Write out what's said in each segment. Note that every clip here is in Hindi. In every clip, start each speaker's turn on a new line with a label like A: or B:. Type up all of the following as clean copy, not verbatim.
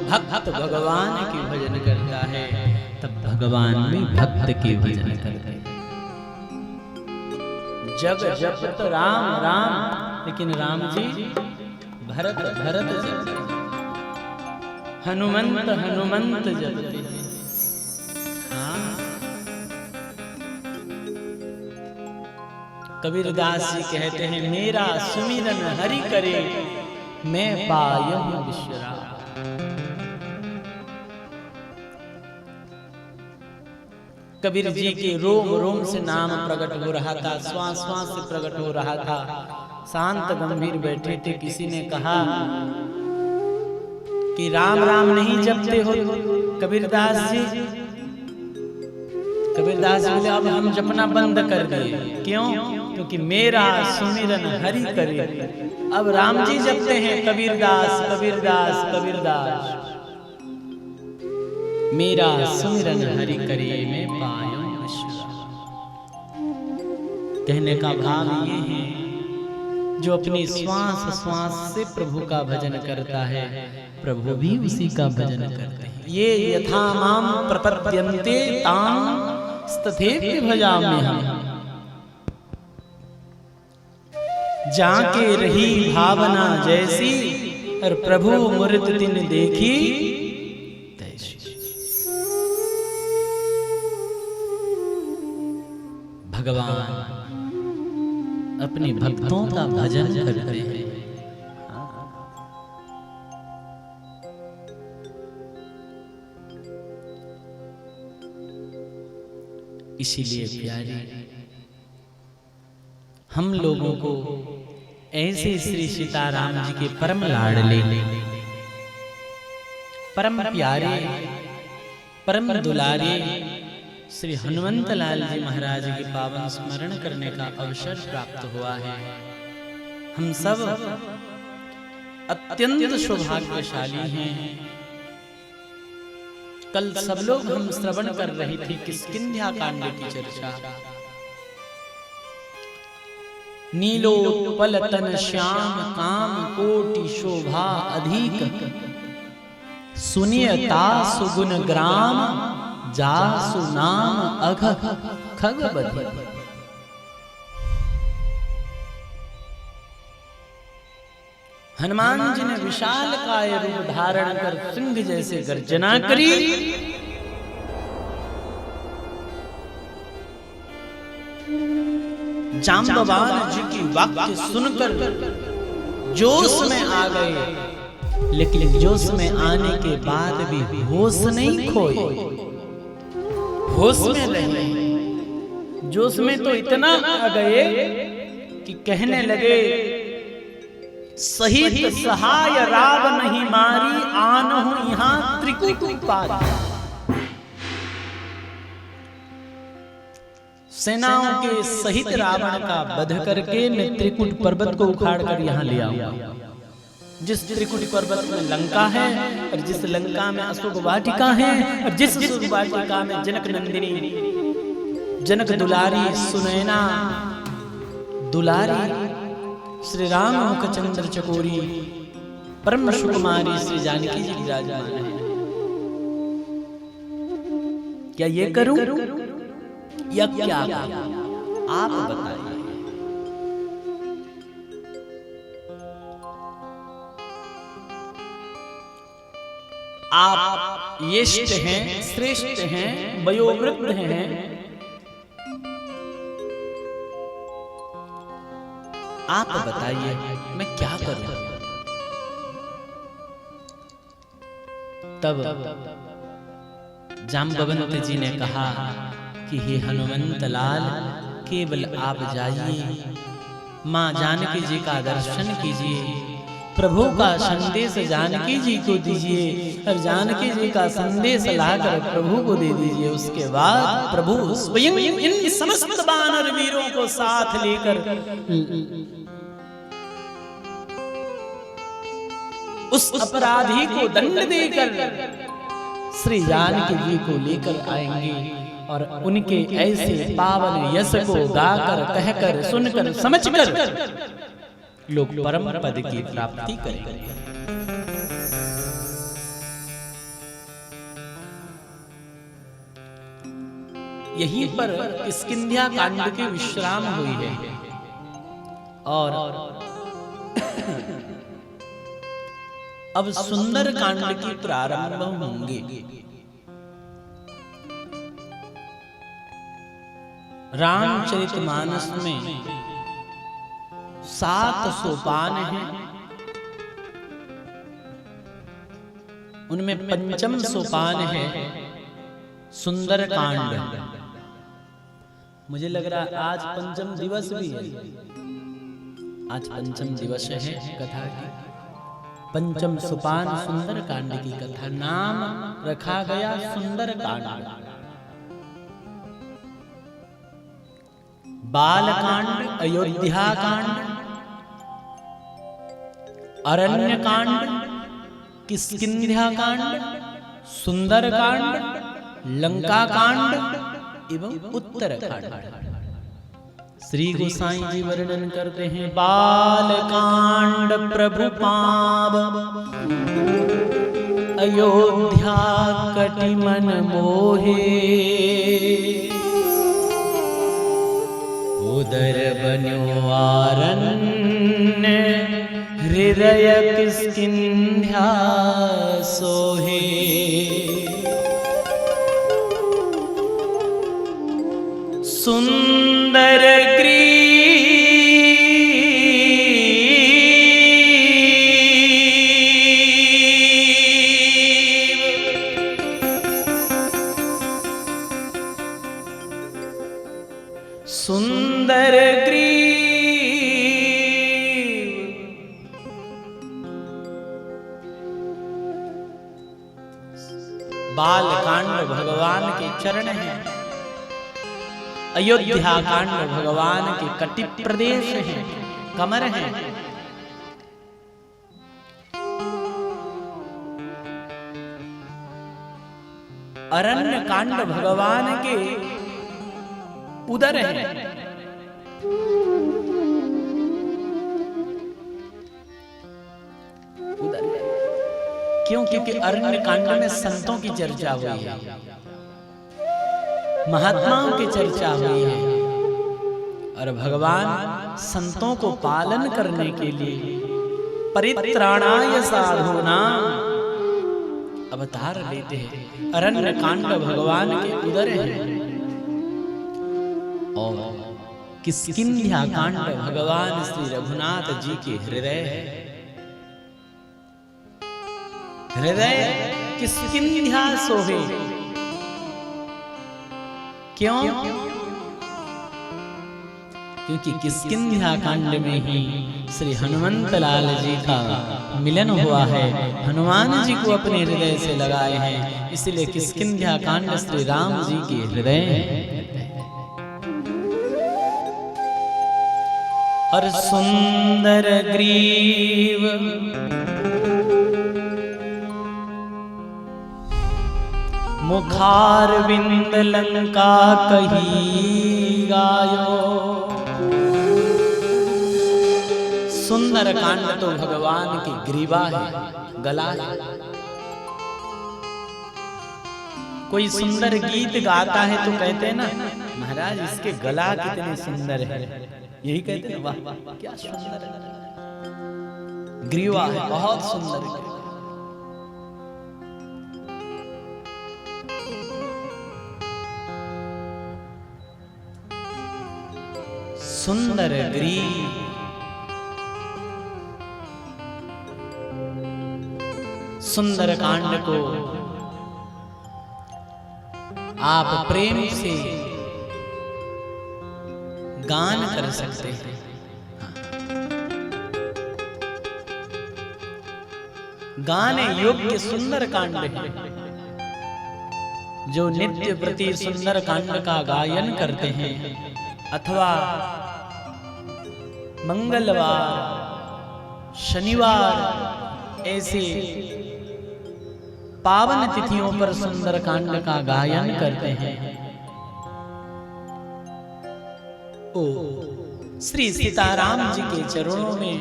A: भक्त भगवान की भजन करता है तब भगवान भी भक्त की भजन करते हैं। जग जपत राम राम, लेकिन राम जी भरत भरत जपते, हनुमंत हनुमंत जपते हैं। हाँ, कबीरदास जी कहते हैं मेरा सुमिरन हरि करे, मैं पायहु विश्राम। कबीर जी के रोम रोम से नाम प्रकट हो रहा था, श्वास श्वास से प्रकट हो रहा था। शांत गंभीर बैठे थे, किसी ने कहा कि राम राम नहीं जपते हो कबीरदास जी। कबीरदास जी बोले अब हम जपना बंद कर दिए। क्यों? क्योंकि मेरा सुमिरन हरि करे। अब राम जी जपते हैं कबीरदास कबीरदास कबीरदास, मेरा सुमिरन हरि करे, मैं पायूं विश्राम। कहने का भाव ये है, जो अपनी श्वास श्वास से प्रभु का भजन करता है, प्रभु भी उसी का भजन करते हैं। ये यथा माम प्रपद्यन्ते तां तथैव भजाम्यहम्। जाके रही भावना जैसी, और प्रभु मूर्ति तिन देखी तैसी। भगवान अपने भक्तों का भजन करते हैं। इसीलिए प्यारे, हम लोगों को ऐसे श्री सीताराम जी के परम लाडले, परम प्यारे, परम दुलारे श्री हनुमंत लाल जी महाराज के पावन स्मरण करने का अवसर प्राप्त हुआ है। हम सब अत्यंत सौभाग्यशाली हैं। कल सब लोग हम श्रवण कर रहे थे किष्किंध्या कांड की चर्चा। नीलोत्पल तन श्याम काम कोटि शोभा अधिक, सुनियता सुगुण ग्राम जासु नाम अघ खग बधि। हनुमान जी ने विशाल काय रूप धारण कर सिंह जैसे गर्जना करी। जांबवान जी की वाक्य सुनकर जोश में आ गए, लेकिन जोश में आने के बाद भी होश नहीं खोए, होश में रहे। जोश में तो इतना आ गए कि कहने लगे सहित सहाय राव नहीं मारी, आनहु यहाँ त्रिकुट पारी। सेनाओं के सहित रावण का वध करके मैं त्रिकुट पर्वत को उखाड़ कर यहाँ ले आऊंगा। जिस त्रिकुट पर्वत में लंका है, और जिस लंका में अशोक वाटिका है, और जिस अशोक वाटिका में जनक नंदिनी, जनक दुलारी, सुनैना दुलारी, श्री राम मुखचंद्र चकोरी, परम सुकुमारी श्री जानकी जी विराजमान है। क्या ये करूं या क्या आप बताइए। आप यष्ट हैं, श्रेष्ठ हैं, वयोवृद्ध हैं, आप बताइए मैं क्या करूं। तब जाम्बवंत जी ने कहा कि हे हनुमंत लाल, केवल आप जाइए, मां जानकी जी का दर्शन कीजिए, प्रभु का संदेश जानकी जी को दीजिए, और जानकी जी का संदेश लाकर प्रभु को दे दीजिए। उसके बाद प्रभु स्वयं इन समस्त वानर वीरों को साथ लेकर उस अपराधी को दंड देकर श्री जानकी जी को लेकर आएंगे और उनके ऐसे पावन यश को गाकर, कहकर, सुनकर, समझकर लोग परम पद की प्राप्ति करेंगे। यहीं पर किष्किंध्या कांड की विश्राम हुई है और अब सुंदर कांड की प्रारंभ होंगे। रामचरितमानस में 7 सोपान हैं। उनमें पंचम सोपान है सुंदर कांड। मुझे लग रहा है आज पंचम दिवस भी है। आज पंचम दिवस है कथा की। पंचम सोपान सुंदर कांड की कथा, नाम रखा गया सुंदर कांड। बालकांड, अयोध्या कांड, अरण्य कांड, किष्किंध्या कांड, सुंदर कांड, लंका कांड एवं उत्तर कांड। श्री गोसाई जी वर्णन करते हैं, बालकांड प्रभु पाव अयोध्या कटि मन मोहे, उदर बन्यो आरण्य हृदय किष्किंध्या सोहे। सुंदर सुंदर ग्रीव बालकांड भगवान के चरण हैं। अयोध्या कांड भगवान के कटि प्रदेश हैं, कमर हैं। अरण्य कांड भगवान के उदर है। उदर क्यों? क्योंकि अरण्य कांड में संतों की चर्चा हुई है, महात्माओं की चर्चा हुई है और भगवान संतों को पालन करने के लिए परित्राणाय साधूनां अवतार लेते हैं। अरण्य कांड भगवान के उदर है और किष्किंध्या कांड भगवान श्री रघुनाथ जी के हृदय है। हृदय किष्किंध्या सोहे। क्यों? क्योंकि किष्किंध्या कांड में ही श्री हनुमंत लाल जी का मिलन हुआ है। हनुमान जी को अपने हृदय से लगाए हैं, इसलिए किष्किंध्या कांड श्री राम जी के हृदय है। और सुंदर ग्रीव मुखारविंद लंका कही गायो। सुंदर कांड तो भगवान की ग्रीवा है, गला है। कोई सुंदर गीत गाता है तो कहते हैं ना, महाराज इसके गला कितने सुंदर है, यही कहते हैं, वाह क्या सुंदर है, ग्रीवा है, बहुत सुंदर है। सुंदर ग्रीव सुंदर कांड को आप प्रेम से गान कर सकते हैं। गाने योग्य सुंदर कांड है। जो नित्य प्रति सुंदर कांड का गायन करते हैं अथवा मंगलवार, शनिवार ऐसे पावन तिथियों पर सुंदर कांड का गायन करते हैं, ओ श्री सीताराम जी के चरणों में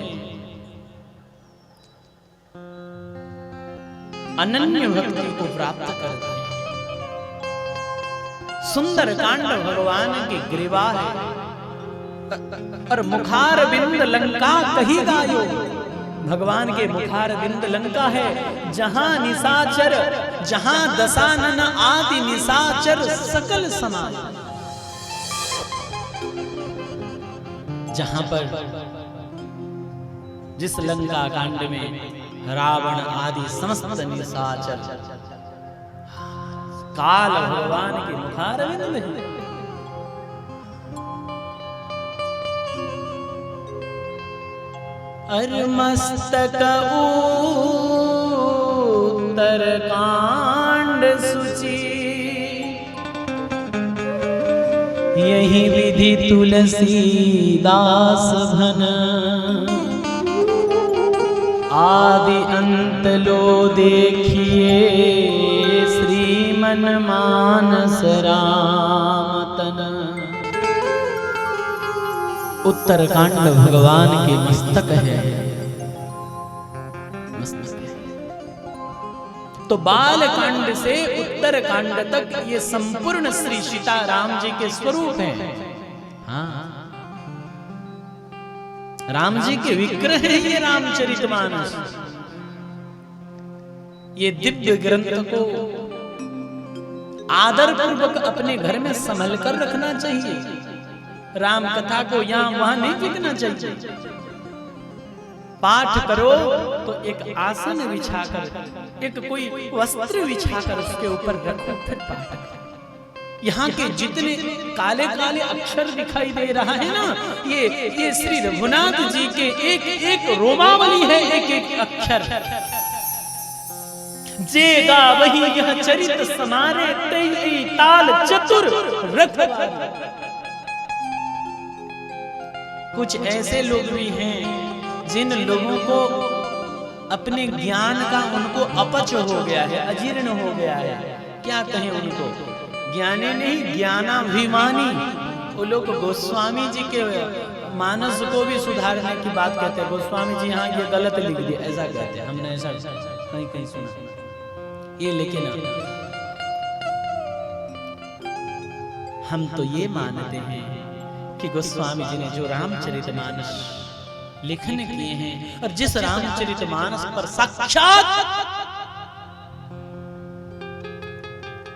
A: अनन्य भक्ति को प्राप्त करते हैं। सुंदर कांड भगवान की ग्रीवा है और मुखार बिंद लंका कही गायो। भगवान के मुखार बिंद लंका है, जहां निशाचर, जहां दशानन आदि निशाचर सकल समाये। जहां पर जिस लंका कांड में रावण आदि समस्त निशाचर काल भगवान के मुखार बिंद है। अर मस्तक उत्तर कांड सुचि, यही विधि तुलसीदास भन। आदि अंत लो देखिए श्रीमन मानस रामतन। उत्तरकांड भगवान के मस्तक है, तो बालकांड से उत्तरकांड तक ये संपूर्ण श्री सीताराम जी के स्वरूप हैं। हाँ, राम जी के विग्रह है ये रामचरितमानस। ये दिव्य ग्रंथ को आदर पूर्वक अपने घर में संभल कर रखना चाहिए। राम कथा को यहां वहां नहीं फेंकना चाहिए। पाठ करो तो एक आसन बिछाकर, एक कोई वस्त्र बिछाकर उसके ऊपर रखो, फिर पाठ करो। यहाँ के जितने काले काले अक्षर दिखाई दे रहा है ना, ये श्री रघुनाथ जी के एक एक रोमावली है, एक एक अक्षर। जेगा वही यह चरित समारे, तई ताल चतुर रखवारे। कुछ ऐसे लोग भी हैं जिन लोगों को अपने ज्ञान का उनको अपच हो गया है, अजीर्ण हो गया है। क्या कहें उनको, ज्ञानी नहीं ज्ञानाभिमानी। वो लोग गोस्वामी जी के मानस को भी सुधारने की बात कहते हैं। गोस्वामी जी यहाँ ये गलत लिख दिया, ऐसा कहते हैं। हमने ऐसा कहीं कहीं सुना ये, लेकिन हम तो ये मानते हैं कि गोस्वामी जी ने जो रामचरितमानस लेखन किए हैं, और जिस रामचरितमानस पर साक्षात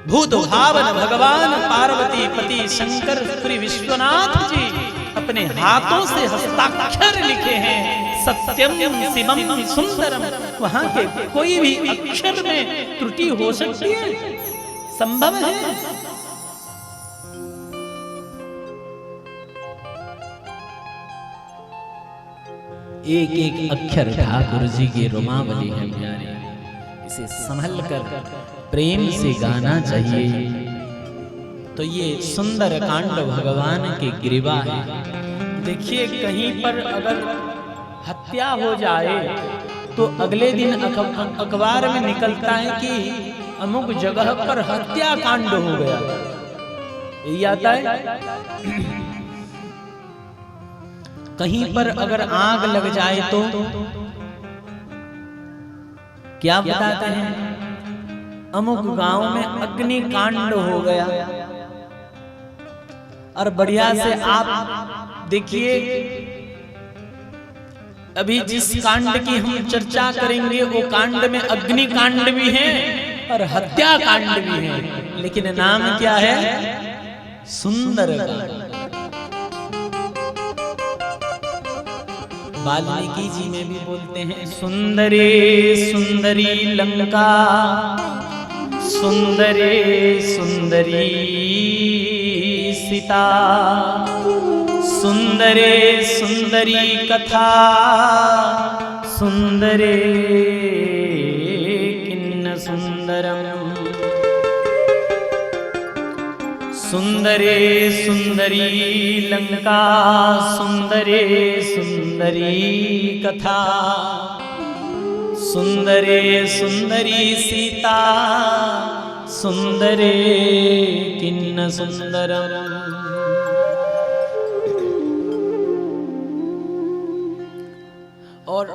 A: भूत भावन भगवान पार्वती पति शंकर श्री विश्वनाथ जी अपने हाथों से हस्ताक्षर लिखे हैं, सत्यम शिवम सुंदरम। वहां के कोई भी अक्षर में त्रुटि हो सकती है, संभव है। एक एक अक्षर ठाकुर जी की रोमावली है प्यारे, इसे संभल कर प्रेम से गाना चाहिए। तो ये सुंदर कांड भगवान के ग्रीवा है। देखिए, कहीं पर अगर हत्या हो जाए तो अगले दिन अखबार में निकलता है कि अमुक जगह पर हत्या कांड हो गया, यही आता है। कहीं पर अगर आग लग जाए तो क्या बताते हैं, अमुक गांव में अग्निकांड हो गया। और बढ़िया से आप देखिए, अभी जिस कांड की हम चर्चा करेंगे वो कांड में अग्निकांड भी है और हत्या कांड भी है, लेकिन नाम क्या है, सुंदर कांड। वाल्मीकि जी में भी बोलते हैं, सुंदरे सुंदरी लंका, सुंदरे सुंदरी सीता, सुंदरे सुंदरी कथा, सुंदरे सुंदरम सुंदरे सुंदरी लंका सुंदरे सुंदरी कथा सुंदरे सुंदरी सीता सुंदरे किन्न सुंदरम। और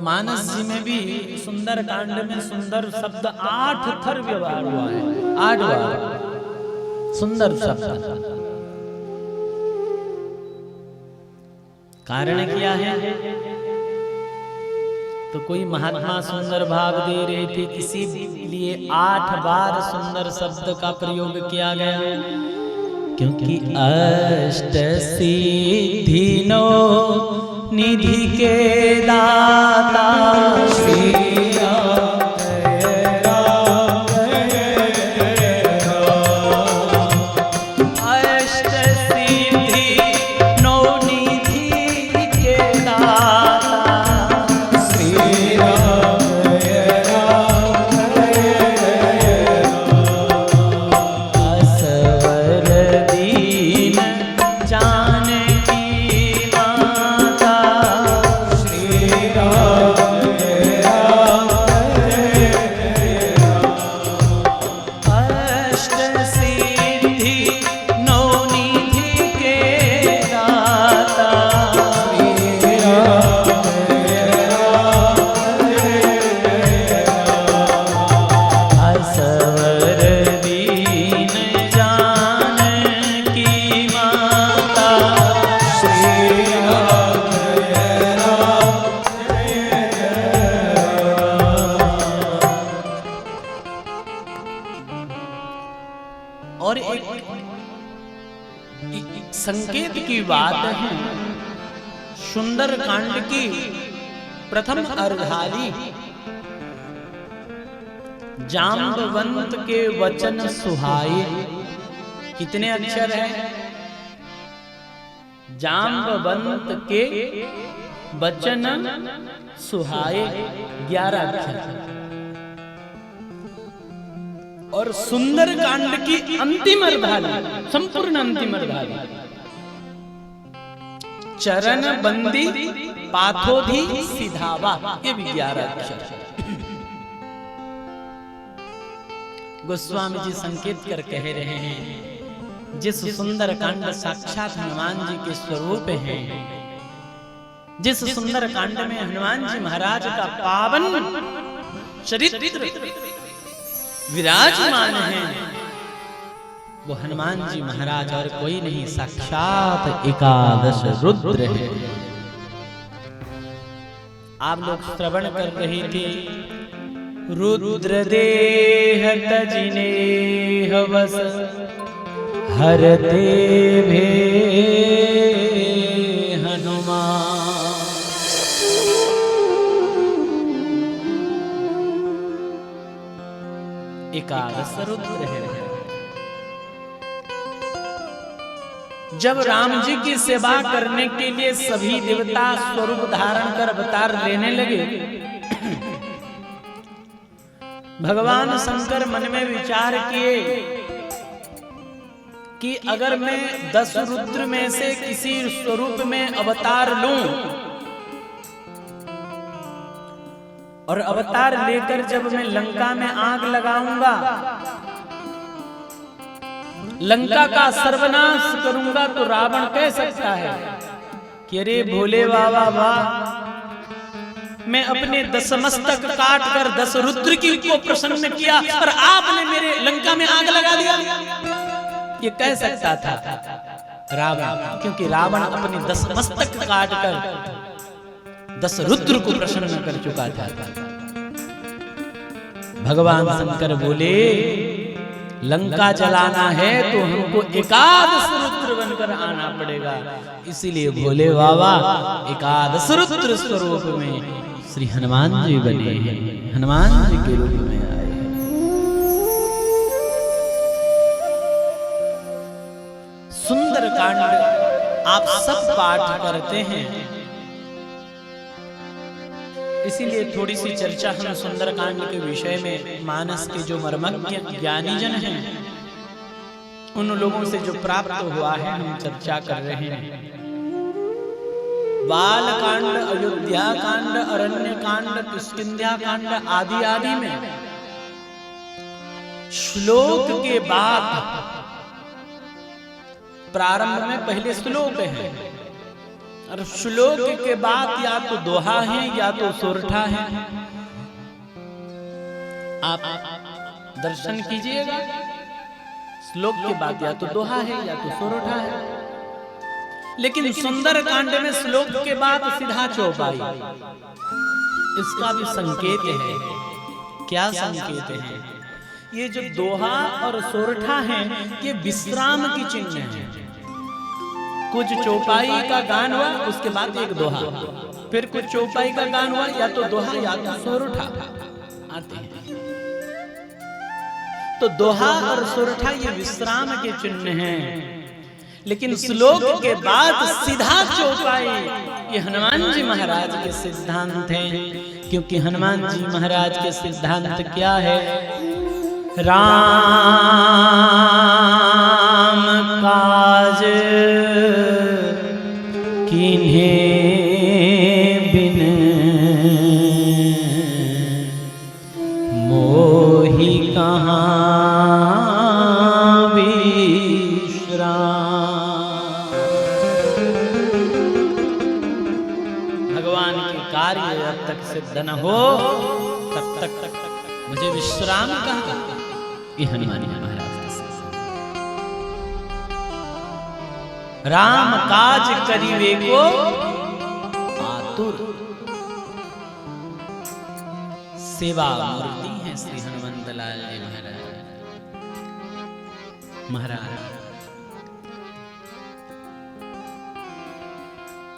A: मानस जी में भी सुंदर कांड में सुंदर शब्द 8 थर व्यवहार हुआ है, 8 बार सुंदर शब्द। कारण क्या है? तो कोई महात्मा सुंदर भाव दे रहे थे, किसी लिए 8 बार सुंदर शब्द का प्रयोग किया गया, क्योंकि अष्ट सिद्धि नौ निधि के दाता श्री संकेत की बात है। सुंदर कांड की प्रथम अर्धाली जाम्बवंत के वचन सुहाए। कितने अक्षर हैं? जाम्बवंत के वचन सुहाए 11 अक्षर। और सुंदर कांड की अंतिम अर्धाली, संपूर्ण अंतिम अर्धाली, चरण बंदी पाथोधी सिधावा, ये भी 11 अक्षर। गोस्वामी जी संकेत कर कह रहे हैं, जिस सुंदर कांड साक्षात हनुमान जी के स्वरूप हैं, जिस सुंदर कांड में हनुमान जी महाराज का पावन चरित्र विराजमान है, वो हनुमान जी महाराज और कोई नहीं, साक्षात एकादश रुद्र है। आप लोग श्रवण कर रहे थे, रुद्र देह तजिने हवस हरते भे हनुमान। एकादश रुद्र है। जब राम जी की सेवा करने के लिए सभी देवता स्वरूप धारण कर अवतार लेने लगे, भगवान शंकर मन में विचार किए कि अगर मैं 10 रुद्र में से किसी स्वरूप में अवतार लूं और अवतार लेकर जब मैं लंका में आग लगाऊंगा, लंका का सर्वनाश करूंगा, तो रावण कह सकता है कि अरे भोले बाबा वाह, मैं अपने 10 मस्तक काट कर 10 रुद्र की को प्रसन्न किया और आपने मेरे लंका में आग लगा दिया। ये कह सकता था रावण, क्योंकि रावण अपने 10 मस्तक काट कर 10 रुद्र को प्रसन्न कर चुका था। भगवान शंकर बोले, लंका जलाना है तो हमको एकादश रुद्र बनकर आना पड़ेगा। इसीलिए भोले बाबा एकादश रुद्र स्वरूप में श्री हनुमान जी बने हैं, हनुमान जी के रूप में आए हैं। सुंदर कांड आप सब पाठ करते हैं। इसीलिए थोड़ी सी चर्चा हम सुंदरकांड के विषय में मानस के जो मर्मज्ञ ज्ञानी जन हैं उन लोगों से जो प्राप्त हुआ है हम चर्चा कर रहे हैं। बाल कांड, अयोध्या कांड, अरण्य कांड, किष्किंध्या कांड आदि आदि में श्लोक के बाद प्रारंभ में पहले श्लोक है और श्लोक के बाद या तो दोहा है या तो सोरठा है। आप दर्शन कीजिएगा, श्लोक के बाद या तो दोहा है या तो सोरठा है। लेकिन सुंदर कांड में श्लोक के बाद सीधा चौपाई, इसका भी संकेत है। क्या संकेत है? ये जो दोहा और सोरठा है ये विश्राम की चिन्ह है। कुछ चौपाई का गान हुआ उसके बाद एक दोहा, फिर कुछ चौपाई का गान हुआ या तो दोहा या तो सोरठा आते हैं। तो दोहा और सोरठा ये विश्राम के चिन्ह हैं। लेकिन श्लोक के बाद सीधा चौपाई ये हनुमान जी महाराज के सिद्धांत हैं। क्योंकि हनुमान जी महाराज के सिद्धांत क्या है? राम काज किन्हीं बिन मोहि कहाँ विश्राम। भगवान के कार्य जब तक सिद्ध न हो तब तक मुझे विश्राम कहाँ? ये हनुमान महाराज राम काज करिवे को आतुर, सेवा मूर्ति है श्री हनुमंत लाल जी महाराज।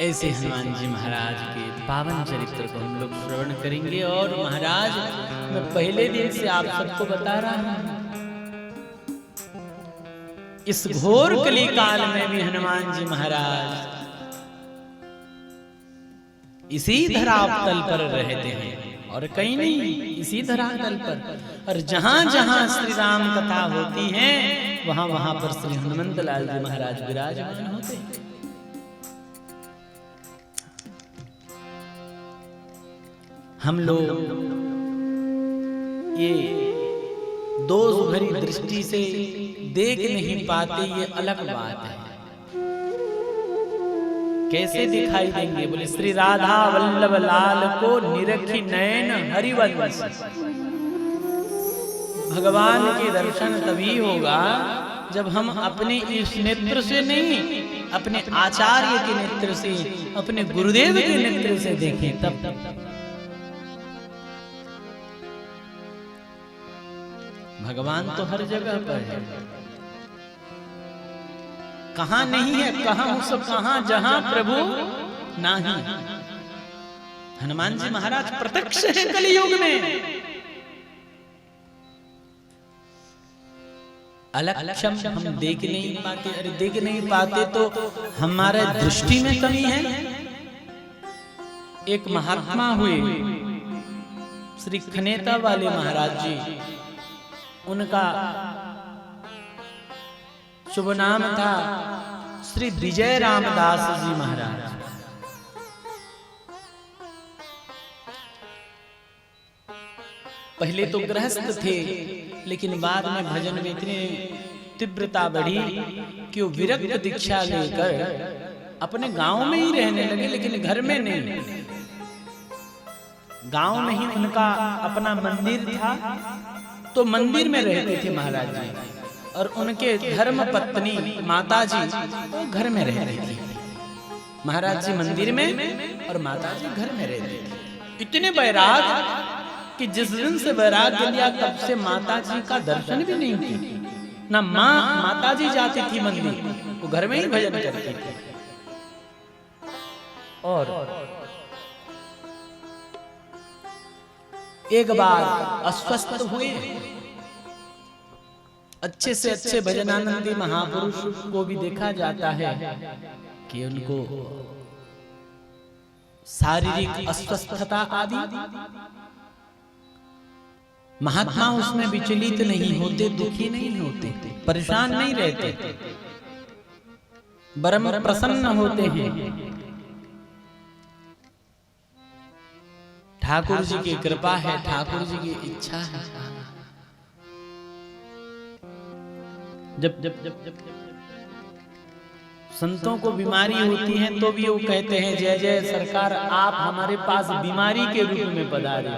A: ऐसे हनुमान जी महाराज के पावन चरित्र को हम लोग श्रवण करेंगे। और महाराज मैं पहले दिन से आप सबको बता रहा हूं, इस घोर कली काल में भी हनुमान जी महाराज इसी धरातल पर रहते हैं और कहीं नहीं, इसी धरातल पर। और जहां जहां श्री राम कथा होती है वहां वहां पर श्री हनुमंत लाल जी महाराज विराजमान होते हैं। हम लोग ये दोष भरी दृष्टि से देख नहीं पाते, ये अलग बात है। कैसे दिखाई देंगे? बोले श्री राधा वल्लभ लाल को निरखी नयन हरिवंश। भगवान के दर्शन तभी होगा जब हम अपने इस नेत्र से नहीं, अपने आचार्य के नेत्र से, अपने गुरुदेव के नेत्र से देखें तब। भगवान तो हर जगह पर है, कहां नहीं है, कहां उस कहां जहां प्रभु नहीं। हनुमान जी महाराज प्रत्यक्ष है कलियुग में। अलक्षम हम देख नहीं पाते। अरे देख नहीं पाते तो हमारे दृष्टि में कमी है। एक महात्मा हुए श्री खनेता वाले महाराज जी, उनका शुभ नाम था श्री विजय रामदास जी महाराज। पहले तो गृहस्थ थे, लेकिन बाद में भजन में इतनी तीव्रता बढ़ी कि वो विरक्त दीक्षा लेकर अपने गांव में ही रहने लगे, लेकिन घर में नहीं। गांव में ही उनका अपना मंदिर था, तो मंदिर में रहते थे महाराज जी। और उनके धर्म पत्नी माता जी वो घर में रह रही थी। महाराज जी मंदिर में और माता जी घर में रहते थे। इतने वैराग कि जिस दिन से वैराग्य लिया तब से माता जी का दर्शन भी नहीं किया। ना माता जी जाती थी मंदिर, वो घर में ही भजन करती थी। और एक बार अस्वस्थ हुए, अच्छे से अच्छे भजनानंदी महापुरुष को भी देखा जाता है कि उनको शारीरिक अस्वस्थता आदि, महात्मा उसमें विचलित नहीं होते, दुखी नहीं होते, परेशान नहीं रहते, बरम प्रसन्न होते हैं। ठाकुर जी की कृपा है, ठाकुर जी की इच्छा है। जब संतों को बीमारी होती है तो भी वो कहते हैं जय जय सरकार, आप हमारे पास बीमारी के रूप में पधारे।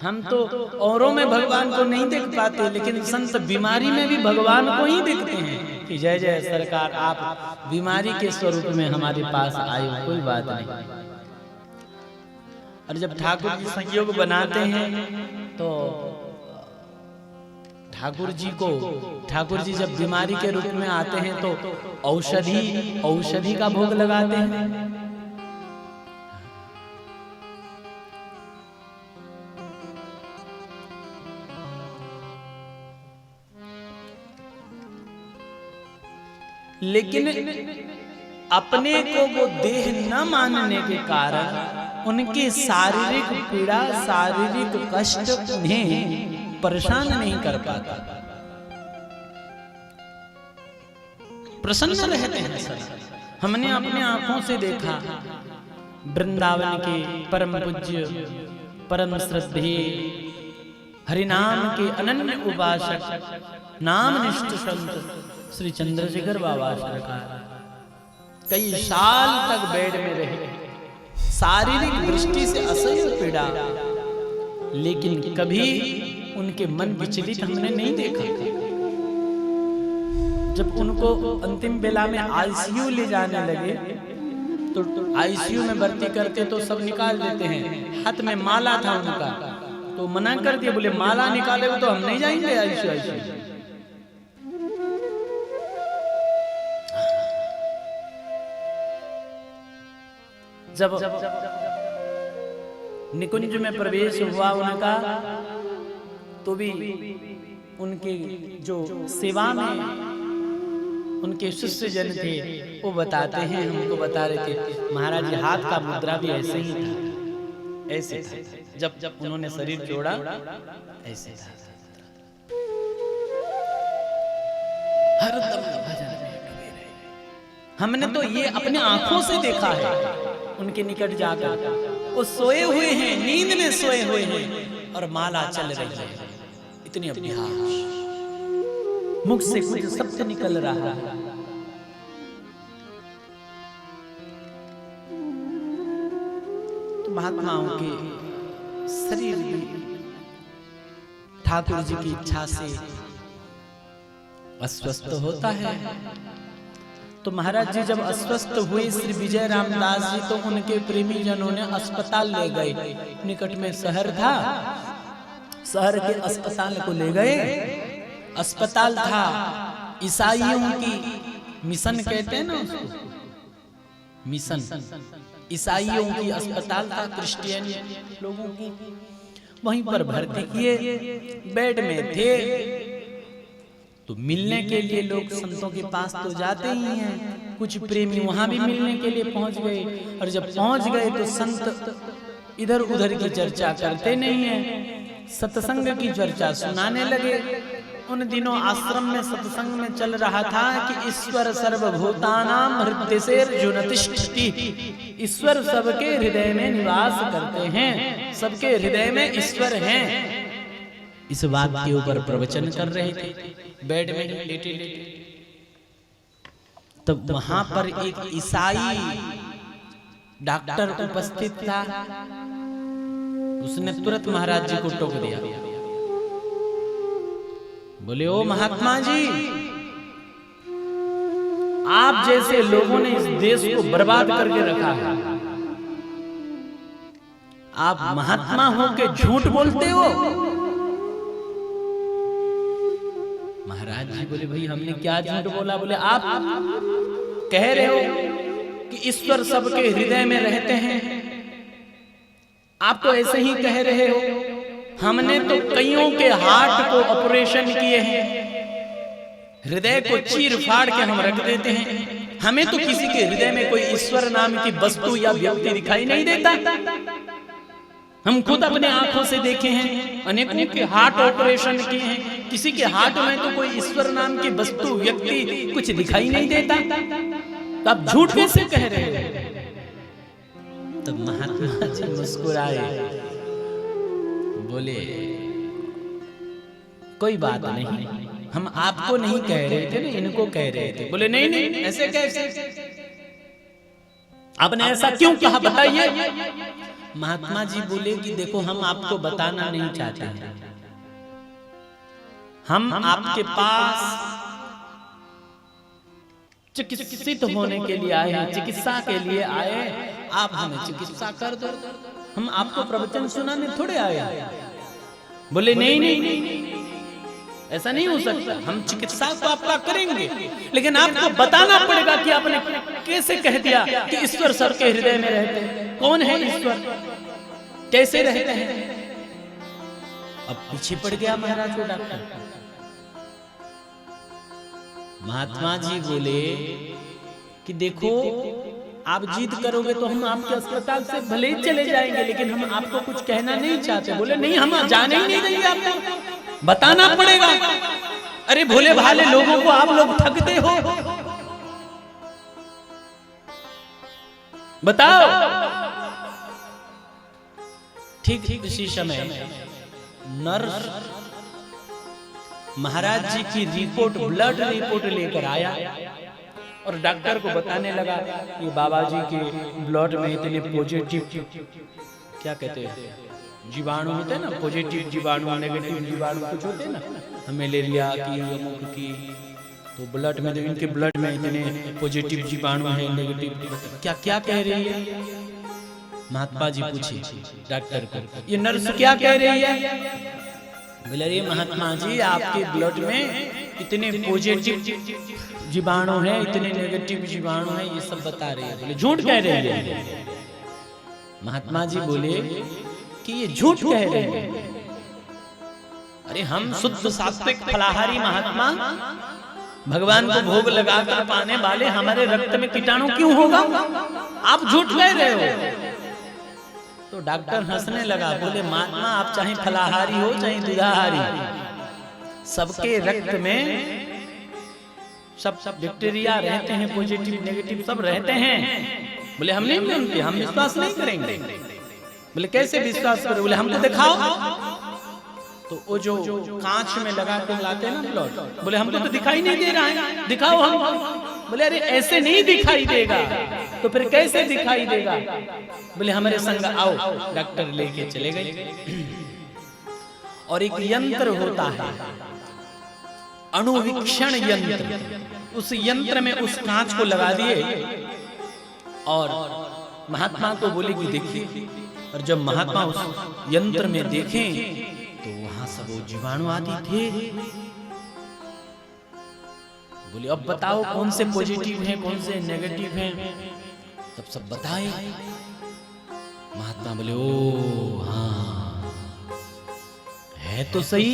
A: हम तो औरों में भगवान को नहीं देख पाते, लेकिन संत बीमारी में भी भगवान को ही देखते हैं कि जय जय सरकार, आप बीमारी के स्वरूप में हमारे पास आए, कोई बात नहीं। और जब ठाकुर जी संयोग बनाते हैं तो ठाकुर जी जब बीमारी के रूप में आते हैं तो औषधि का भोग लगाते हैं। लेकिन अपने को वो देह न मानने के कारण उनकी शारीरिक पीड़ा, शारीरिक कष्ट उन्हें परेशान नहीं कर पाता, प्रसन्न रहते हैं सर। हमने अपने आंखों से देखा वृंदावन के परम पूज्य, परम श्रद्धेय, हरिनाम के अनन्य उपासक, नाम निष्ठ संत श्री चंद्रशेखर बाबा सरकार कई साल तक बेड में रहे, शारीरिक दृष्टि से असह्य पीड़ा, लेकिन कभी उनके मन विचलित हमने नहीं देखा। जब उनको अंतिम बेला में आईसीयू ले जाने लगे तो आईसीयू में भर्ती करते तो सब निकाल देते हैं। हाथ में माला था उनका, तो मना कर दिया, बोले माला निकाले तो हम नहीं जाएंगे आईसीयू। जब निकुंज में प्रवेश हुआ उनका, तो भी उनके जो सेवा में उनके शिष्य जन थे वो बताते हैं, हमको बता रहे थे महाराज हाथ का मुद्रा भी ऐसे ही था, ऐसे था। जब उन्होंने शरीर जोड़ा ऐसे था, हरदम भजन में डूबे रहे। हमने तो ये अपने आंखों से देखा है, उनके निकट जाकर वो सोए हुए हैं, नींद में सोए हुए हैं और माला चल रही है, इतनी अभ्यास, मुख से कुछ शब्द निकल रहा है। तो महात्माओं के शरीर भी ठाकुर जी की इच्छा से अस्वस्थ होता है। तो महाराज जी जब अस्वस्थ हुए श्री विजय रामदास जी, तो उनके प्रेमी जनों ने अस्पताल ले गए। निकट में शहर था, शहर के अस्पताल को ले गए। अस्पताल था ईसाइयों की, मिशन कहते हैं ना उसको, मिशन, ईसाइयों की अस्पताल था, क्रिश्चियन लोगों की। वहीं पर भर्ती किए, बेड में थे। तो मिलने के लिए लोग संतों के पास तो जाते ही हैं, कुछ प्रेमी वहां भी मिलने के लिए पहुंच गए। और जब पहुंच गए तो संत इधर उधर की चर्चा करते नहीं है, सत्संग की चर्चा सुनाने लगे। उन दिनों आश्रम में सत्संग में चल रहा था कि ईश्वर सर्वभूतानां हृदयेर्जुन तिष्ठति, ईश्वर सबके हृदय में निवास करते हैं, सबके हृदय में ईश्वर हैं। इस बात के ऊपर प्रवचन कर रहे थे, बेड में लेटे लेटे। तब वहां पर एक ईसाई डॉक्टर उपस्थित था। उसने तुरंत महाराज जी को टोक दिया, बोले ओ महात्मा जी, आप जैसे लोगों ने इस देश को बर्बाद करके रखा है, आप महात्मा होके झूठ बोलते हो। महाराज जी बोले भाई हमने क्या झूठ बोला? बोले आप कह रहे हो कि ईश्वर सबके हृदय में रहते हैं, आप तो ऐसे ही कह रहे हो। हमने तो कईयों के हार्ट को ऑपरेशन किए हैं, हृदय को चीर फाड़ के हम रख देते हैं। हमें तो किसी के हृदय में कोई ईश्वर नाम की वस्तु या व्यक्ति दिखाई नहीं देता। हम खुद अपने आंखों से देखे हैं, अनेकों के हार्ट ऑपरेशन किए हैं, किसी के हार्ट में तो कोई ईश्वर नाम की वस्तु व्यक्ति कुछ दिखाई नहीं देता। तो आप झूठ कैसे कह रहे हैं? तब महात्मा जी मुस्कुराए, बोले कोई बात नहीं, हम आपको नहीं कह रहे थे ना, इनको कह रहे थे। बोले नहीं नहीं, ऐसे कैसे, आपने ऐसा क्यों कहा, बताइए। महात्मा जी बोले कि देखो, हम आपको बताना नहीं चाहते हैं, हम आपके पास चिकित्सित होने के लिए आए हैं, चिकित्सा के लिए आए, आप हमें चिकित्सा कर दो, हम आपको प्रवचन सुनाने थोड़े आए। बोले नहीं नहीं नहीं, ऐसा नहीं हो सकता, हम चिकित्सा तो आपका करेंगे, लेकिन आपको बताना पड़ेगा कि आपने कैसे कह दिया कि ईश्वर सबके हृदय में रहते हैं। कौन है ईश्वर, कैसे रहते हैं? अब पीछे पड़ गया महाराज वो डॉक्टर। महात्मा जी बोले कि देखो, आप जिद करोगे तो हम आपके अस्पताल से भले ही चले जाएंगे, लेकिन हम आपको कुछ कहना नहीं चाहते। बोले नहीं, हम जाने ही नहीं देंगे, आपको बताना पड़ेगा। अरे भोले भाले लोगों को आप लोग ठगते हो, बताओ। ठीक इसी समय नर्स महाराज जी की रिपोर्ट, ब्लड रिपोर्ट लेकर आया और डॉक्टर को बताने लगा कि बाबा जी के ब्लड में इतने पॉजिटिव, क्या कहते हैं, जीवाणु होते हैं ना, पॉजिटिव जीवाणु, नेगेटिव जीवाणु कुछ होते हैं ना, मलेरिया की, अमुक की, तो ब्लड में, इनके ब्लड में इतने पॉजिटिव जीवाणु है, नेगेटिव, क्या क्या कह रही है? महात्मा जी पूछे डॉक्टर को, ये नर्स क्या कह रही है? बोले अरे महात्मा जी, आपके ब्लड में इतने पॉजिटिव जीवाणु है, इतने नेगेटिव जीवाणु है, ये सब बता रही है। बोले झूठ कह रही है। महात्मा जी बोले कि ये झूठ कह रहे हैं। अरे हम शुद्ध सात्विक फलाहारी महात्मा, भगवान को भोग लगाकर पाने वाले, हमारे रक्त में कीटाणु क्यों होगा? आप झूठ कह रहे हो। तो डॉक्टर हंसने लगा, बोले महात्मा, आप चाहे फलाहारी हो चाहे दुधाहारी, सबके रक्त में सब बैक्टीरिया रहते हैं, पॉजिटिव नेगेटिव सब रहते हैं। बोले हम नहीं मानते, हम विश्वास नहीं करेंगे। बोले कैसे विश्वास करो? बोले हमको दिखाओ। तो वो जो कांच में लगा के लाते हैं ना ब्लड, बोले हमको तो दिखाई नहीं दे रहा है, दिखाओ हम। बोले अरे ऐसे नहीं दिखाई देगा, तो फिर कैसे दिखाई देगा? बोले हमारे संग आओ। डॉक्टर लेके चले गए और एक यंत्र होता है, अणुवीक्षण यंत्र, उस यंत्र में उस कांच को लगा दिए और महात्मा को बोले कि देखिए। और जब महात्मा उस यंत्र में देखें तो वहां सब वो जीवाणु आदि थे। बोले अब बताओ कौन से पॉजिटिव हैं, कौन से नेगेटिव हैं? तब सब बताए। महात्मा बोले ओ हाँ, है तो सही।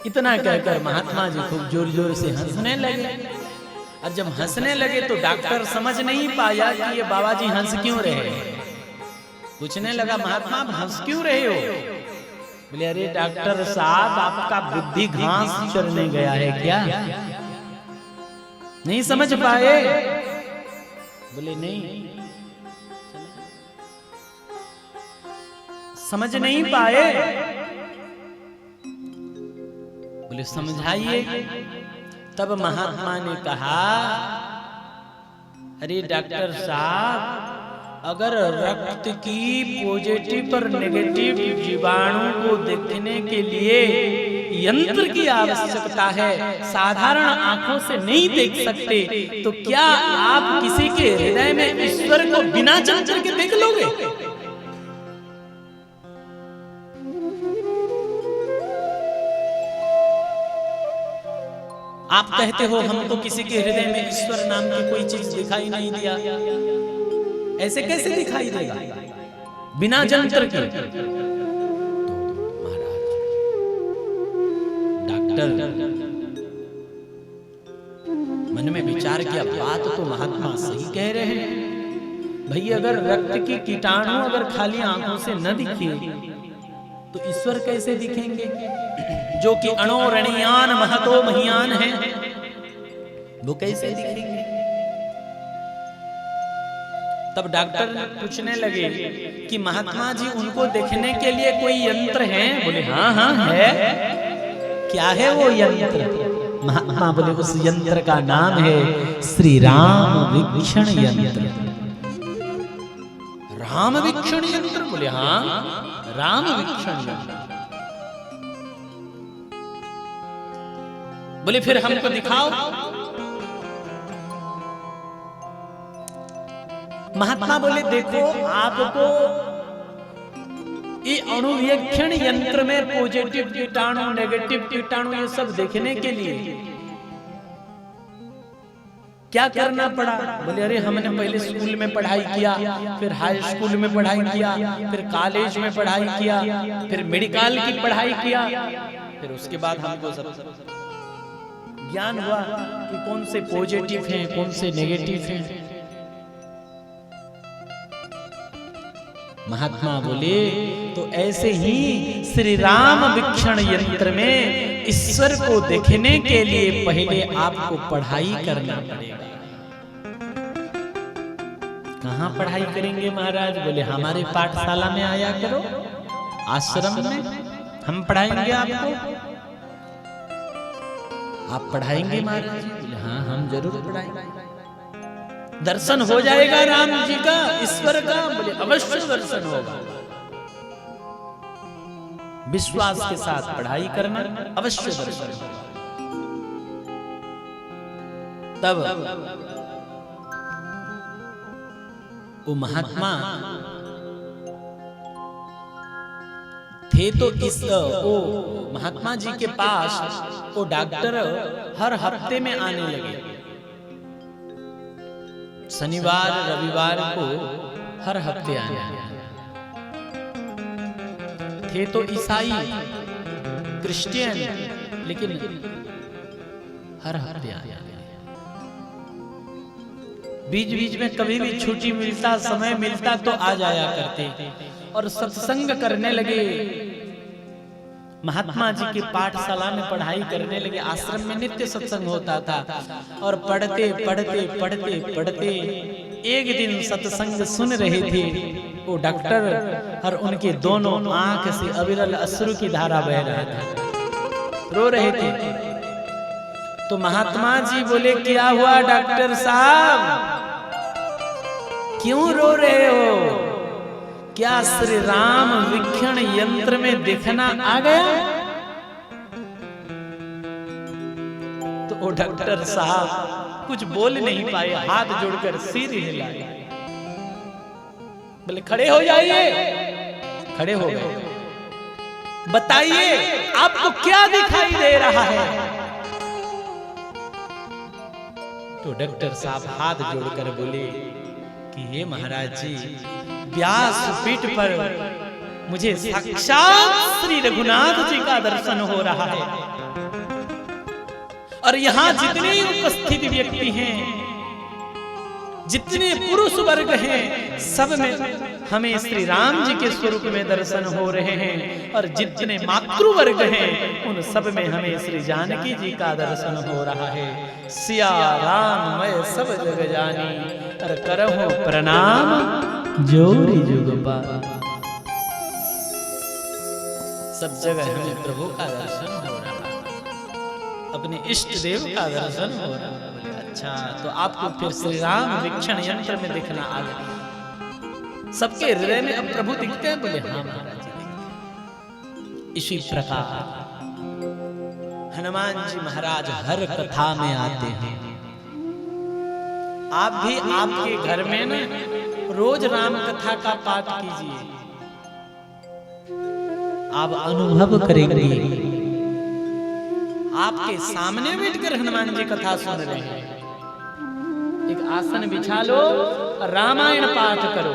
A: इतना कहकर महात्मा जी खूब जोर जोर से हंसने लगे। और जब हंसने लगे तो डॉक्टर समझ नहीं पाया कि ये बाबा जी हंस क्यों रहे। पूछने लगा महात्मा आप हंस क्यों रहे हो? बोले अरे डॉक्टर साहब, आपका बुद्धि घास चरने गया है क्या? नहीं समझ पाए? बोले नहीं समझ नहीं पाए। बोले समझाइए। तब महात्मा ने कहा अरे डॉक्टर साहब, अगर रक्त की पॉजिटिव और नेगेटिव जीवाणु को देखने के लिए यंत्र की आवश्यकता है, साधारण आंखों से नहीं देख सकते, तो क्या आप किसी के हृदय में ईश्वर को बिना यंत्र के देख लोगे? आप कहते हो हमको किसी के हृदय में ईश्वर नाम की कोई चीज दिखाई नहीं दिया। ऐसे कैसे दिखाई देगा बिना यंत्र के? तो महाराज डॉक्टर मन में विचार किया, बात तो महात्मा सही कह रहे हैं भाई, अगर रक्त की कीटाणु अगर खाली आंखों से न दिखे तो ईश्वर कैसे दिखेंगे, जो कि अणोरणीयान महतो महियान है, वो कैसे दिखेंगे। तब डॉक्टर पूछने लगे कि महात्मा जी उनको देखने के लिए कोई यंत्र है? बोले हाँ हाँ है। क्या है वो यंत्र? महात्मा बोले उस यंत्र का नाम है श्री राम वीक्षण यंत्र। राम वीक्षण यंत्र? बोले हाँ, राम वीक्षण यंत्र। बोले फिर हमको दिखाओ। महात्मा बोले देखो, आपको ये अणुवीक्षण यंत्र में पॉजिटिव कीटाणु, नेगेटिव कीटाणु, ये सब देखने के लिए क्या करना पड़ा? बोले अरे हमने पहले स्कूल में पढ़ाई किया, फिर हाई स्कूल में पढ़ाई किया, फिर कॉलेज में पढ़ाई किया, फिर मेडिकल की पढ़ाई किया, फिर उसके बाद हमको सब ज्ञान हुआ कि कौन से पॉजिटिव हैं, कौन से नेगेटिव हैं। महात्मा बोले तो ऐसे ही श्री राम वीक्षण यंत्र में ईश्वर को देखने के लिए पहले आपको पढ़ाई करना पड़ेगा। कहाँ पढ़ाई करेंगे महाराज? बोले हमारे पाठशाला में आया करो, आश्रम में हम पढ़ाएंगे आपको। आप पढ़ाएंगे महाराज? बोले हाँ हम जरूर पढ़ाएंगे। दर्शन हो जाएगा राम जी का, ईश्वर का? बोले अवश्य दर्शन होगा। विश्वास के साथ पढ़ाई करना, अवश्य दर्शन होगा। तब वो महात्मा थे तो इस वो महात्मा जी के पास वो डॉक्टर हर हफ्ते में आने लगे। शनिवार रविवार को हर हफ्ते आने थे तो ईसाई क्रिश्चियन, लेकिन हर हफ्ते आने। बीच बीच में कभी भी छुट्टी मिलता, समय मिलता तो आ जाया करते और सत्संग करने लगे। महात्मा जी की पाठशाला में पढ़ाई करने लगे। आश्रम में नित्य सत्संग होता था और पढ़ते पढ़ते पढ़ते पढ़ते एक दिन सत्संग सुन रहे थे वो डॉक्टर, और उनके दोनों आंख से अविरल अश्रु की धारा बह रहा था, रो रहे थे। तो महात्मा जी बोले क्या हुआ डॉक्टर साहब, क्यों रो रहे हो? क्या श्री राम वीक्षण यंत्र में देखना आ गया? तो वो डॉक्टर साहब कुछ बोल नहीं पाए, हाथ जोड़कर सिर हिलाए। बोले खड़े हो जाइए। खड़े हो गए। बताइए आपको क्या दिखाई दे रहा है? तो डॉक्टर साहब हाथ जोड़कर बोले कि हे महाराज जी, व्यास पीठ पर मुझे साक्षात श्री रघुनाथ जी का दर्शन हो रहा है, और यहाँ जितने उपस्थित व्यक्ति हैं, जितने पुरुष वर्ग हैं, सब में हमें श्री राम जी के स्वरूप में दर्शन हो रहे हैं, और जितने मातृ वर्ग हैं उन सब में हमें श्री जानकी जी का दर्शन हो रहा है। सिया राम मैं सब जग जानी, और करहु प्रणाम जोरी जुग पार। सब जगह हमें प्रभु का दर्शन हो रहा है, अपने इष्ट देव का दर्शन हो रहा है। बोले अच्छा, तो आपको फिर श्री राम वीक्षण यंत्र में देखना आ गया। सबके हृदय में अब प्रभु दिखते हैं? बोले हाँ महाराज जी। इसी प्रकार हनुमान जी महाराज हर कथा में आते हैं। आप भी आपके घर में ना रोज राम कथा का पाठ कीजिए, आप अनुभव करेंगे। आपके सामने बैठकर हनुमान जी कथा सुन रहे हैं। एक आसन बिछा लो, रामायण पाठ करो,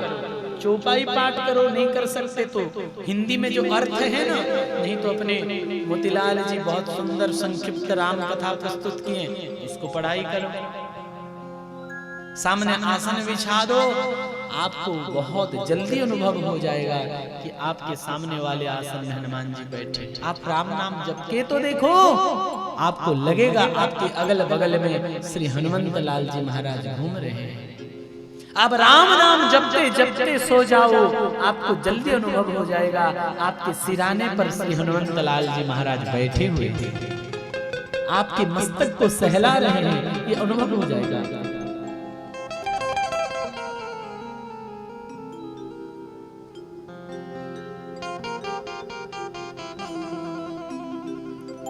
A: चौपाई पाठ करो, नहीं कर सकते तो हिंदी में जो अर्थ है ना, नहीं तो अपने मोतीलाल जी बहुत सुंदर संक्षिप्त राम कथा प्रस्तुत किए, उसको पढ़ाई करो। सामने आसन बिछा दो, आपको बहुत जल्दी अनुभव हो जाएगा कि आपके सामने वाले आसन में हनुमान जी बैठे। आप राम नाम जप के तो देखो, आपको लगेगा आपके अगल बगल में श्री हनुमंत लाल जी महाराज घूम रहे हैं। आप राम नाम जपते जपते सो जाओ, आपको जल्दी अनुभव हो जाएगा आपके सिराने पर श्री हनुमंत लाल जी महाराज बैठे हुए थे, आपके मस्तक को सहला रहे हैं, ये अनुभव हो जाएगा।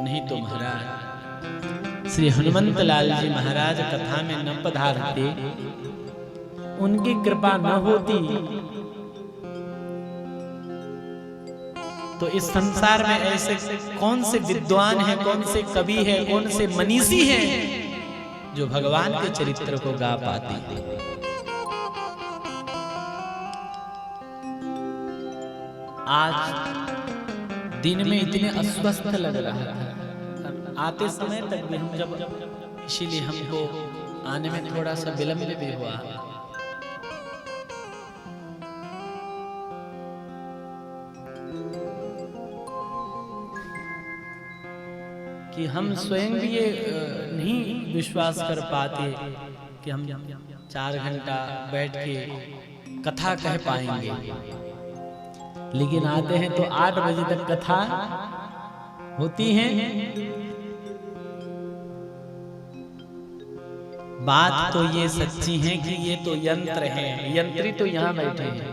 A: नहीं तो महाराज श्री हनुमंत लाल जी महाराज कथा में न पधारते, उनकी कृपा न होती तो इस संसार में ऐसे कौन से विद्वान हैं, कौन से कवि हैं, कौन से मनीषी हैं जो भगवान के चरित्र को गा पाते। आज दिन में इतने अस्वस्थ लग रहा था, आते समय तक भी हम जब, इसीलिए हमको आने में थोड़ा सा विलंब भी हुआ। कि हम स्वयं भी ये नहीं विश्वास कर पाते कि हम 4 घंटा बैठ के कथा कह पाएंगे, लेकिन आते हैं तो 8 बजे तक कथा होती है। बात तो ये सच्ची है कि ये तो यंत्र है, यंत्री तो यहाँ बैठे हैं,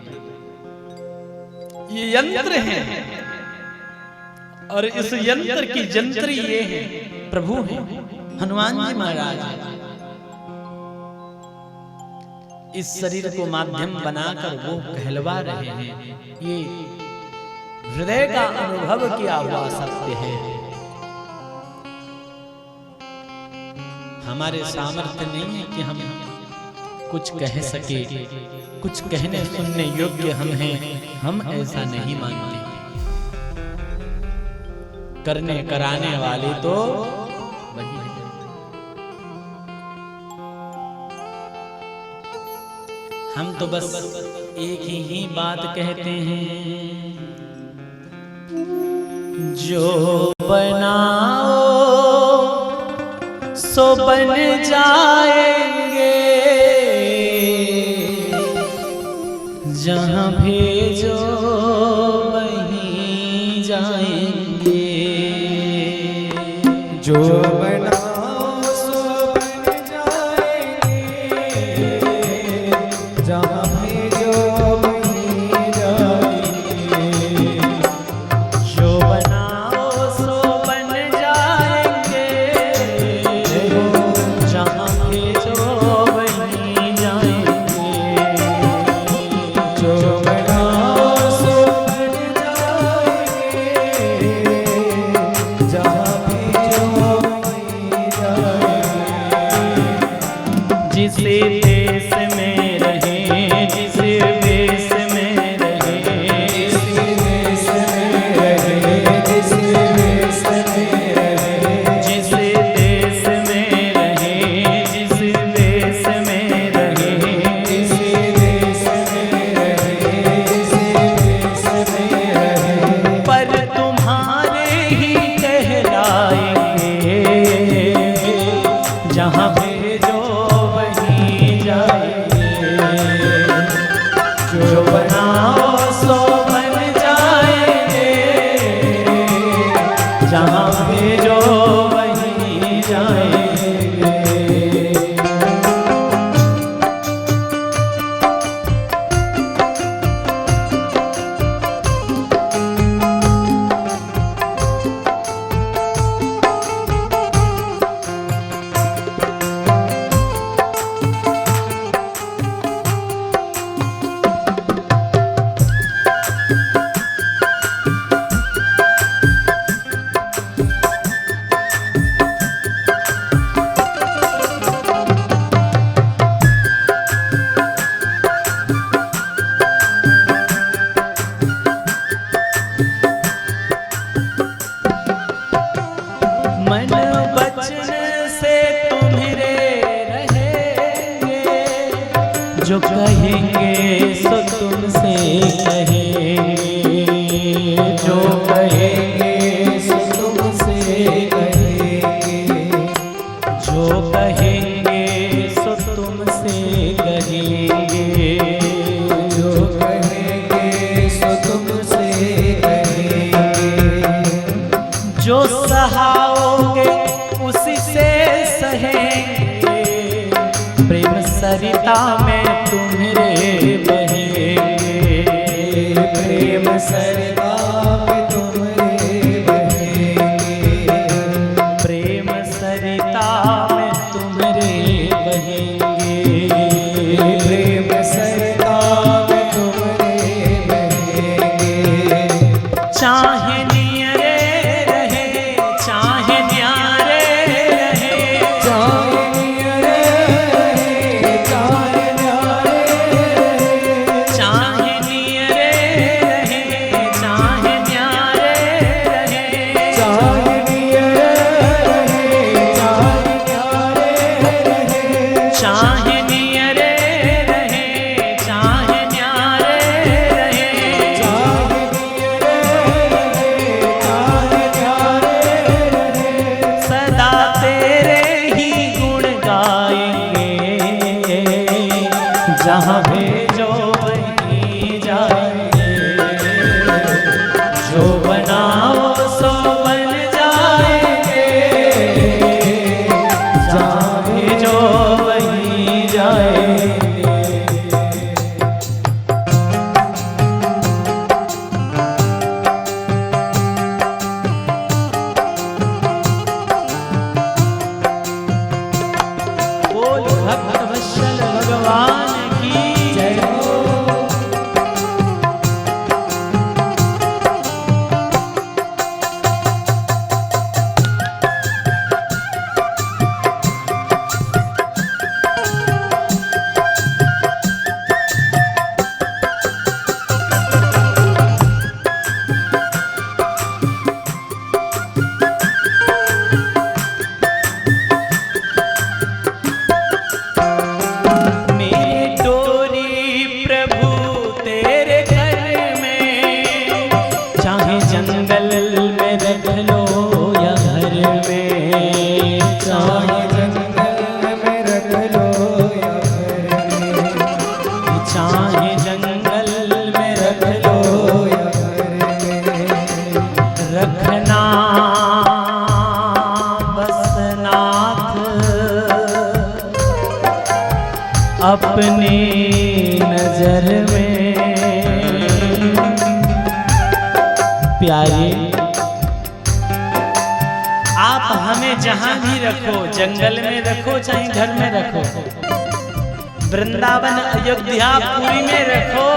A: ये यंत्र है और इस यंत्र की जंत्री ये है, प्रभु है हनुमान जी महाराज। इस शरीर को माध्यम बनाकर वो कहलवा रहे हैं, ये हृदय का अनुभव किया हुआ सत्य है। हमारे सामर्थ्य नहीं है कि हम कुछ कह सके, कुछ कहने सुनने योग्य हम हैं, हम ऐसा नहीं मानते। करने कराने वाले तो वही है। हम तो बस एक ही बात कहते हैं, जो बनाओ सो बन जाएंगे, जहां भेजो वहीं जाएंगे।
B: जो बनाओ सो बन जाएंगे, जहां भेजो वहीं जाएंगे।
A: जो बनाओ सो बन जाएंगे, जहां भेजो वहीं जाएंगे।
B: जो बनाओ सो बन जाएंगे, जहां भेजो वहीं जाएंगे।
A: जिस देश में रहे, जिस देश में रहे,
B: जिस देश में रहे, जिस देश में रहे,
A: जिस देश में रहे, जिस देश में रहे,
B: जिस देश में रहे, जिस देश में रहे।
A: पर तुम्हारे ही कहलाएंगे, जहाँ भेजो वहीं जाएंगे। जो बनाओ सो बन जाएंगे, जहाँ भेजो वहीं जाएंगे। जो कहेंगे सो तुमसे कहेंगे,
B: जो कहेंगे सो तुमसे कहेंगे,
A: जो कहेंगे सो तुमसे कहेंगे,
B: जो कहेंगे सो तुमसे कहेंगे,
A: जो सहाओगे उसी से सहेंगे, प्रेम सरिता में तुम्हारे बहेंगे,
B: प्रेम सरिता में तुम्हारे बहेंगे,
A: प्रेम सरिता में तुम्हारे बहेंगे,
B: प्रेम सरिता में तुम्हारे बहेंगे,
A: चाहे नियरे रहे चाहे न्यारे रहे,
B: चाहे नियरे रहे चाहे न्यारे रहे,
A: चाहे नियरे रहे चाहे न्यारे रहे,
B: चाहे नियरे रहे चाहे न्यारे रहे,
A: चाहे नियरे रहे चाहे न्यारे रहे,
B: चाहे नियरे रहे चाहे न्यारे रहे,
A: सदा तेरे ही गुण गाएंगे, जहाँ भेजो वहीं जाएंगे, जो बनाओ सो बन जाएंगे, जहाँ भेजो वहीं जाएंगे। बोल भक्त वत्सल भगवान की
B: जय हो।
A: मेरी डोरी प्रभु तेरे घर में, चाहे जंगल में रख लो या घर में,
B: चाहे जंगल में रख लो या घर में,
A: चाहे जंगल में रख लो
B: लो या घर में,
A: रखना बस नाथ अपनी नजर में। प्यारे आप हमें जहां भी रखो, जंगल में रखो चाहे घर में रखो, वृंदावन अयोध्या पुरी में रखो,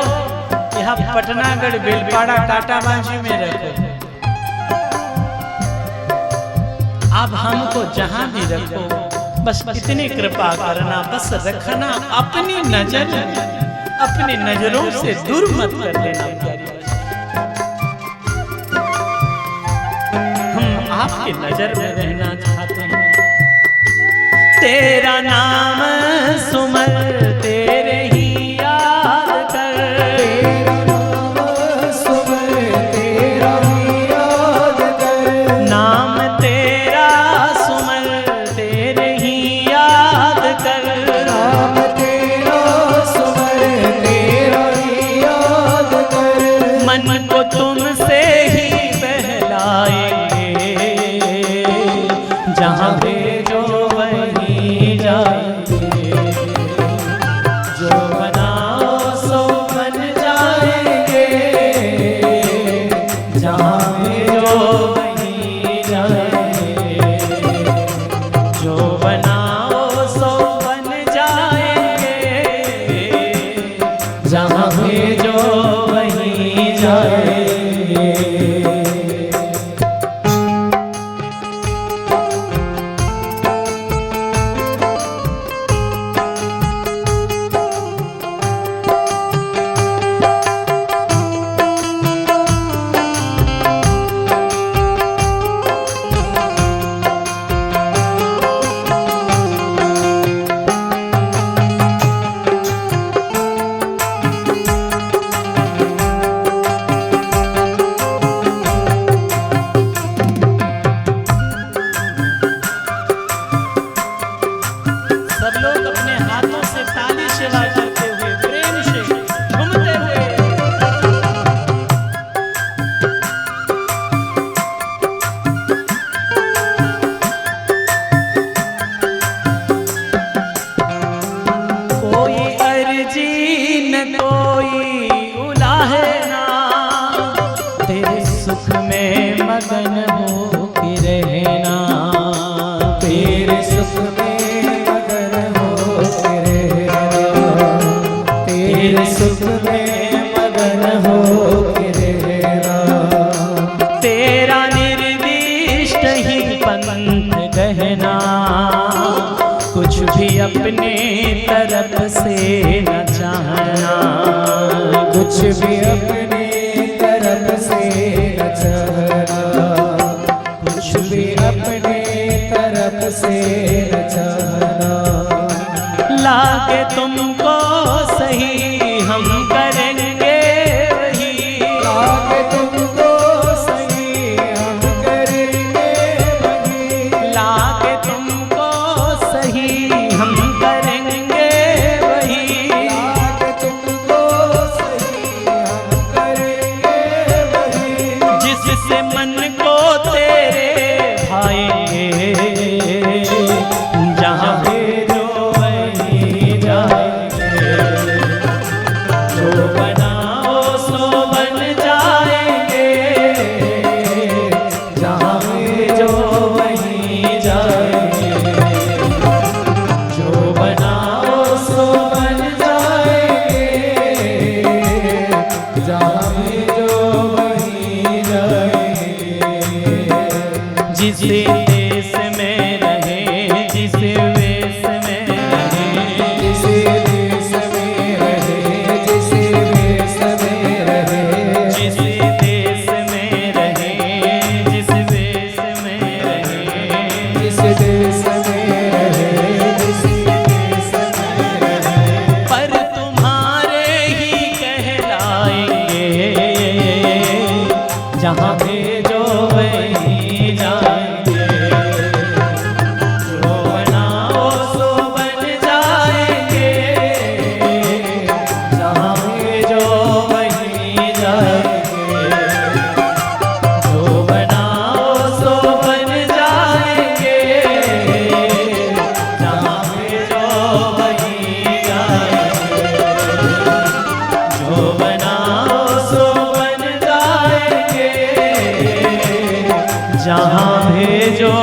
A: यहाँ पटनागढ़ बेलपाड़ा काटाबाजी में रखो, आप हमको जहां भी रखो, बस इतनी कृपा करना, बस रखना अपनी नजर में, अपनी नजरों से दूर मत कर लेना प्यारी। हम आपकी नजर में रहना चाहते हैं। तेरा नाम सुमर तेरे ही याद कर,
B: तेरा नाम सुमर तेरा ही याद कर,
A: नाम तेरा सुमर तेरे ही याद कर,
B: नाम तेरा सुमर तेरा ही याद कर,
A: मन को तुमसे ही बहलाएंगे, जहाँ भेजो वहीं जाएंगे, कुछ भी अपने तरफ से न चाहना,
B: कुछ भी अपने तरफ से न चाहना, कुछ भी अपने तरफ से न चाहना।
A: लागे तुमको सही हम करेंगे वही,
B: लागे तुमको सही हम करेंगे वही,
A: लागे तुमको सही हम करेंगे वही,
B: लागे तुमको सही हम करेंगे वही।
A: जिससे मन को तेरे भाएंगे, जहाँ भेजो वहीं जाएंगे, जो बनाओ सो बन जाएंगे, जहाँ भेजो वहीं जाएंगे, जो बनाओ सो बन
B: जाएंगे, जहाँ भी जो वहीं जाएंगे।
A: जिस देश में रहे, जिस वेश में रहे,
B: जिस देश में रहे, जिस देश में रहे,
A: जिस देश में रहे, जिस वेश में रहे,
B: जिस देश में रहे, जिस देश में रहे।
A: पर तुम्हारे ही कहलाएंगे, जहाँ भेजो वहीं जाएंगे, जो बनाओ सो बन जाएंगे, जहाँ भेजो वहीं जाएंगे, जो बनाओ सो बन जाएंगे, जहाँ भेजो वहीं जाएंगे, जो बनाओ सो बन जाएंगे, जहाँ भेजो